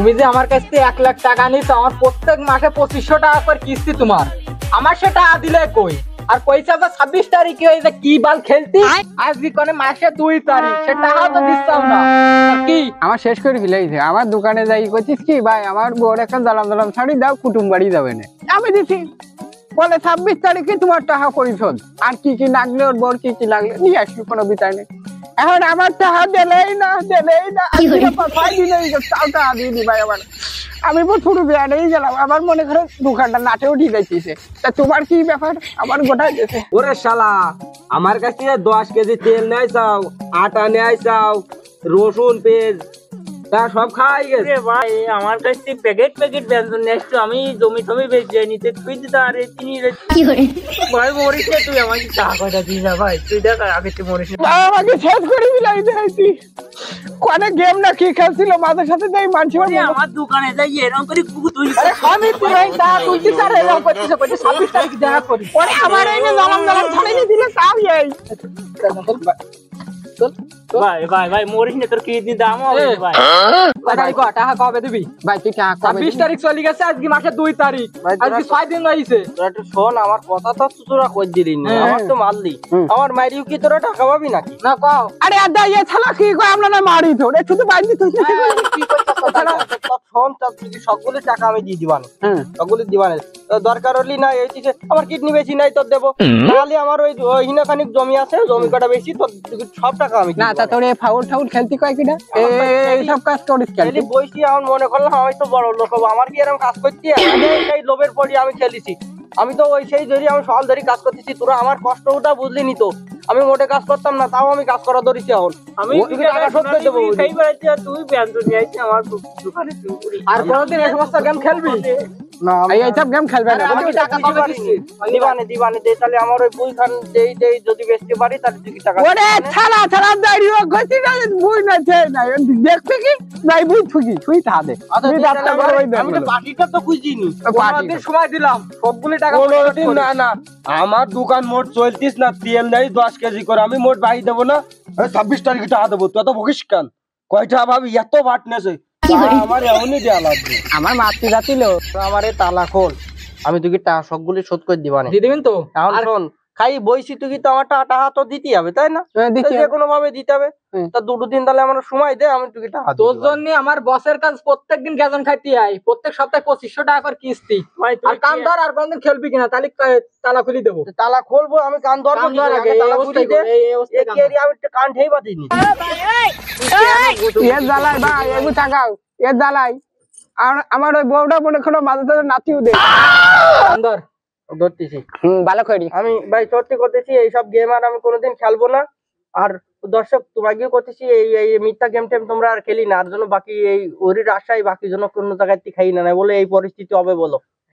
তুমি যে আমার কাছ থেকে 1 লাখ টাকা নিছো, আমার প্রত্যেক মাসে 2500 টাকা করে কিস্তি তোমার। আমার সেটা দিলে কই? আর কইছে যে 26 তারিখে ওই যে কি বাল খেলতি, আজকে কোনে মাসে 2 তারিখ, সে টাকাও তো দিছাও না। কি আমার শেষ করে ফেলাইছে। আমার দোকানে যাই কইছিস কি ভাই আমার বউর একটা দালাম শাড়ি দাও, কুটুম বাড়ি যাবে না। আমি দিছি, বলে 26 তারিখে তোমার টাকা পরিশোধ। আর কি কি লাগলে ওর বউর কি কি লাগলে নিয়ে আসবি, কোনো বিচার নেই। এখন আমার টাকা দিলেই না। টাকা দিয়ে দি ভাই আমার। আমি প্রথম বেড়াই গেলাম, আমার মনে করো দোকানটা নাটে উঠে যাইতেছে। তা তোমার কি ব্যাপার? আমার গোটাই গেছে। ওরে শালা, আমার কাছে 10 কেজি তেল নেয় চাও, আটা নেয় চাও, রসুন পেঁয়াজ তা সব খাই গেছে। ভাই আমার কাছে প্যাকেট ব্যঞ্জন নেক্সট আমি জমি টমি বেচ যাই নিতে তুই দিতে আরে তিনি ভাই মরিস না, তুই আমাকে টাকা কয়টা দিস না ভাই, তুই দেখ আগে তুই মরিস না। আমাকে শেষ করে দিলাই দেখাইছি। কোনে গেম না কি খেলছিল মাঝে সাথে যাই মানছি। আমার দোকানে যাই এরকম করে কুকু তুই আমি তুই টাকা তুলছিস আর এরকম করছিস, কইছিস 26 তারিখে দেখা করি। পরে আমার এই দালাম ছাড়িয়ে দিলে তাও এই ভাই ভাই ভাই মরিস না, তোর কিডনি দাম হবে ভাই। ভাই কো টাকা কবে দিবি? ভাই তুই টাকা কবে 26 তারিখ চলে গেছে, আজকে মাসে 2 তারিখ, আজকে 6 দিন হইছে। তোরা একটু শোন, আমার কথা তো তোরা কই দিলি না, আমার তো মারলি। আমার মারিও কি তোরা টাকা পাবি নাকি? না কও আরে আদা ইয়ে ছালা কি কই আমরা না মারি তো রে শুধু বাইরে তুই কি করছিস তোরা? শোন, তুই সবগুলো টাকা আমি দিয়ে দিবানে, সবগুলো দিবানে। দরকার হলি না এই যে আমার কিডনি বেশি নাই তোর দেবো, তাহলে আমার ওই হিনাখানিক জমি আছে, জমি কটা বেশি তোর সব টাকা আমি না। তা তোর ফাউল ঠাউল খেলতি কয় কিনা এই সব কাজ করিস কেন? খেলি বইছি, আমার মনে করলাম আমি তো বড় লোক হবো, আমার কি এরকম কাজ করছি? সেই লোভের পরই আমি খেলিছি। আমি তো ওই সেই ধরি আমি সকাল ধরে কাজ করতেছি, তোরা আমার কষ্টটা বুঝলি নি তো। আমি মোটে কাজ করতাম না, তাও আমি কাজ করা ধরেছি। এখন আমি তোকে টাকা শোধ করে দেবো। সেই বেড়াচ্ছি আর তুই ব্যঞ্জন নিয়ে আইছিস আমার দোকানে। আর কোনদিন এই সমস্ত গেম খেলবি না এই সব গেম খেলবে না। আমি টাকা কবে দিছি? দিবানে দে, তাহলে আমার ওই বই খান দেই যদি বেচতে পারি তাহলে তুই টাকা ওরে ছালা ছালা দাঁড়িয়ে গতি না বুই না ছে না দেখতে কি নাই বুই ঠুকি তুই তা দে। তুই ডাক্তার বড় ওই দে। আমি তো পার্টিটা তো খুঁজিনি, দিন সময় দিলাম, সবগুলো টাকা কোনোদিন না। না আমার দোকান মোট চলতিস না, তেল নেই 10 কেজি করে, আমি মোট বাড়ি দেবো না। 26 তারিখে টাকা দেবো, তুই তো বকিস কেন? কয়টা ভাবি এত বাট নেছে, আমার এমনই দেওয়া লাগবে। আমার মাতৃ জাতিল আমার এই তালা খোল, আমি তুই টাকা সবগুলি শোধ করে দিবানে। দিয়ে দিবেন তো? এখন শোন, খাই বইছি তুই তো আমার টাকা তো দিতেই হবে, তাই না? যে কোনো ভাবে দিতে হবে। তা 2 দিন তাহলে আমার সময় দে, আমি তুই টাকা তোর জন্য আমার বসের কাজ প্রত্যেকদিন গেজন খাইতে আই, প্রত্যেক সপ্তাহে 2500 টাকা করে কিস্তি। আর কান ধর, আর কোনদিন খেলবি কিনা তাহলে তালা খুলি দেবো। তালা খুলবো, আমি কান ধরবো কি করে? আগে তালা খুলি দে। আমি কান ঠেই বাঁধিনি। এর জ্বালাই ভাই এগু টাকাও এর জ্বালাই। আর আমার ওই বউটা মনে করো মাঝে সাথে নাতিও দে। কান ধর, ধরতেছি ভালো করি আমি ভাই, সত্যি করতেছি এইসব গেম আর আমি কোনোদিন খেলবো না। আর দর্শক তোমাকেও করতেছি এই মিথ্যা গেম টেম তোমরা আর খেলি না, আর জন্য বাকি এই ওরির আশায় বাকি জন্য কোনো জায়গায় খাই না বলে এই পরিস্থিতি হবে বলো।